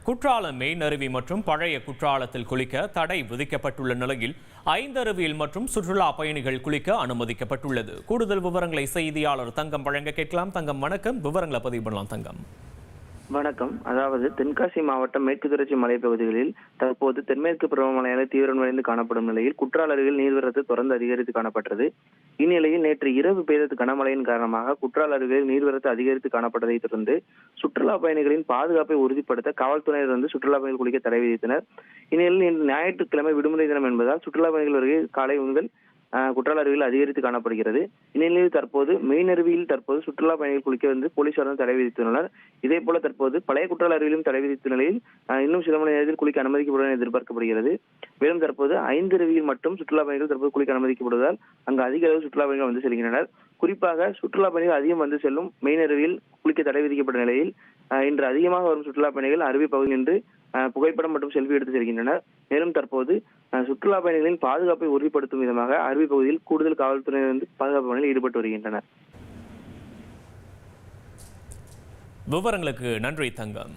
Courtallam main அருவி மற்றும் பழைய குற்றாலத்தில் குளிக்க தடை விதிக்கப்பட்டுள்ள நிலையில் 5 அருவியில் மற்றும் சுற்றுலா பயணிகள் குளிக்க அனுமதிக்கப்பட்டுள்ளது. கூடுதல் விவரங்களை செய்தியாளர் தங்கம் வழங்க கேட்கலாம். தங்கம் வணக்கம், விவரங்களை பதிவு பண்ணலாம். தங்கம் வணக்கம். அதாவது தென்காசி மாவட்டம் மேற்கு தொடர்ச்சி மலைப்பகுதிகளில் தற்போது தென்மேற்கு பருவமழையால் தீவிரமடைந்து காணப்படும் நிலையில் குற்றால அருவியில் நீர்வரத்து தொடர்ந்து அதிகரித்து காணப்பட்டது. இந்நிலையில் நேற்று இரவு பெய்த கனமழையின் காரணமாக குற்றால அருவியில் நீர்வரத்து அதிகரித்து காணப்பட்டதை தொடர்ந்து சுற்றுலா பயணிகளின் பாதுகாப்பை உறுதிப்படுத்த காவல்துறையினர் வந்து சுற்றுலா பயணிகள் குளிக்க தடை விதித்தனர். இந்நிலையில் இன்று ஞாயிற்றுக்கிழமை விடுமுறை தினம் என்பதால் சுற்றுலா பயணிகள் வருகை காலை முதல் குற்றால அருவியில் அதிகரித்து காணப்படுகிறது. இந்நிலையில் தற்போது மெயின் அருவியில் தற்போது சுற்றுலா பயணிகள் குளிக்க வந்து போலீசார் தடை விதித்துள்ளனர். இதே போல தற்போது பழைய குற்றால அருவியிலும் தடை விதித்த நிலையில் இன்னும் சில மணி நேரத்தில் குளிக்க அனுமதிக்கப்படும் என எதிர்பார்க்கப்படுகிறது. மேலும் தற்போது 5 அருவியில் மட்டும் சுற்றுலா பயணிகள் தற்போது குளிக்க அனுமதிக்கப்படுவதால் அங்கு அதிக அளவு சுற்றுலா பயணிகள் வந்து செல்கின்றனர். குறிப்பாக சுற்றுலா பயணிகள் அதிகம் வந்து செல்லும் மெயின் அருவியில் குளிக்க தடை விதிக்கப்பட்ட நிலையில் இன்று அதிகமாக வரும் சுற்றுலா பயணிகள் அருவி பகுதியில் நின்று புகைப்படம் மற்றும் செல்ஃபி எடுத்து செல்கின்றனர். மேலும் தற்போது சுற்றுலா பயணிகளின் பாதுகாப்பை உறுதிப்படுத்தும் விதமாக அருவி பகுதியில் கூடுதல் காவல்துறையினர் பாதுகாப்பு பணியில் ஈடுபட்டு வருகின்றனர். விவரங்களுக்கு நன்றி தங்கம்.